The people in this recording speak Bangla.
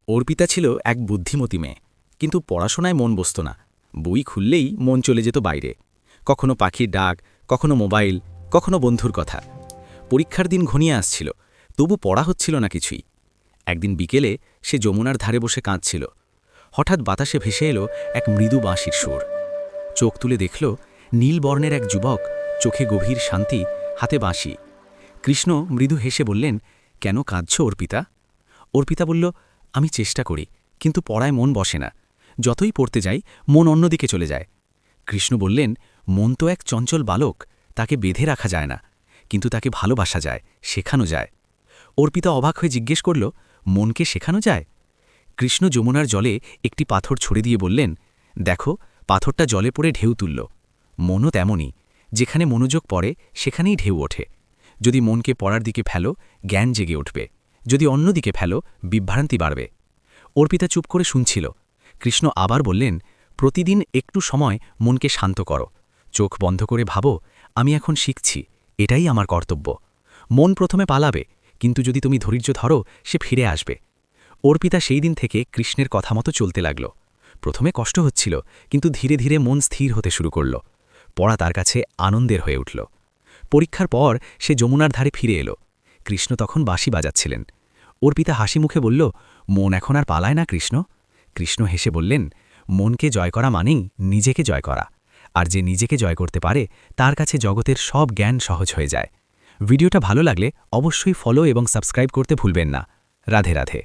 অর্পিতা ছিল এক বুদ্ধিমতী মেয়ে, কিন্তু পড়াশোনায় মন বসত না। বই খুললেই মন চলে যেত বাইরে। কখনো পাখির ডাক, কখনো মোবাইল, কখনো বন্ধুর কথা। পরীক্ষার দিন ঘনিয়ে আসছিল, তবু পড়া হচ্ছিল না কিছুই। একদিন বিকেলে সে যমুনার ধারে বসে কাঁদছিল। হঠাৎ বাতাসে ভেসে এলো এক মৃদু বাঁশির সুর। চোখ তুলে দেখল নীল বর্ণের এক যুবক, চোখে গভীর শান্তি, হাতে বাঁশি। কৃষ্ণ মৃদু হেসে বললেন, কেন কাঁদছ অর্পিতা? অর্পিতা বলল, আমি চেষ্টা করি, কিন্তু পড়ায় মন বসে না। যতই পড়তে যাই মন অন্যদিকে চলে যায়। কৃষ্ণ বললেন, মন তো এক চঞ্চল বালক, তাকে বেঁধে রাখা যায় না, কিন্তু তাকে ভালোবাসা যায়, শেখানো যায়। অর্পিতা অবাক হয়ে জিজ্ঞেস করল, মনকে শেখানো যায়? কৃষ্ণ যমুনার জলে একটি পাথর ছড়ে দিয়ে বললেন, দেখো, পাথরটা জলে পড়ে ঢেউ তুলল। মনও তেমনই, যেখানে মনোযোগ পড়ে সেখানেই ঢেউ ওঠে। যদি মনকে পড়ার দিকে ফেলো, জ্ঞান জেগে উঠবে। যদি অন্যদিকে ফেলো, বিভ্রান্তি বাড়বে। অর্পিতা চুপ করে শুনছিল। কৃষ্ণ আবার বললেন, প্রতিদিন একটু সময় মনকে শান্ত করো। চোখ বন্ধ করে ভাবো, আমি এখন শিখছি, এটাই আমার কর্তব্য। মন প্রথমে পালাবে, কিন্তু যদি তুমি ধৈর্য ধরো, সে ফিরে আসবে। অর্পিতা সেই দিন থেকে কৃষ্ণের কথা মতো চলতে লাগল। প্রথমে কষ্ট হচ্ছিল, কিন্তু ধীরে ধীরে মন স্থির হতে শুরু করল। পড়া তার কাছে আনন্দের হয়ে উঠল। পরীক্ষার পর সে যমুনার ধারে ফিরে এলো। কৃষ্ণ তখন বাঁশি বাজাচ্ছিলেন। অর্পিতা হাসি মুখে বলল, মন এখন আর পালায় না কৃষ্ণ। কৃষ্ণ হেসে বললেন, মনকে জয় করা মানেই নিজেকে জয় করা। আর যে নিজেকে জয় করতে পারে, তার কাছে জগতের সব জ্ঞান সহজ হয়ে যায়। ভিডিওটা ভালো লাগলে অবশ্যই ফলো এবং সাবস্ক্রাইব করতে ভুলবেন না। রাধে রাধে।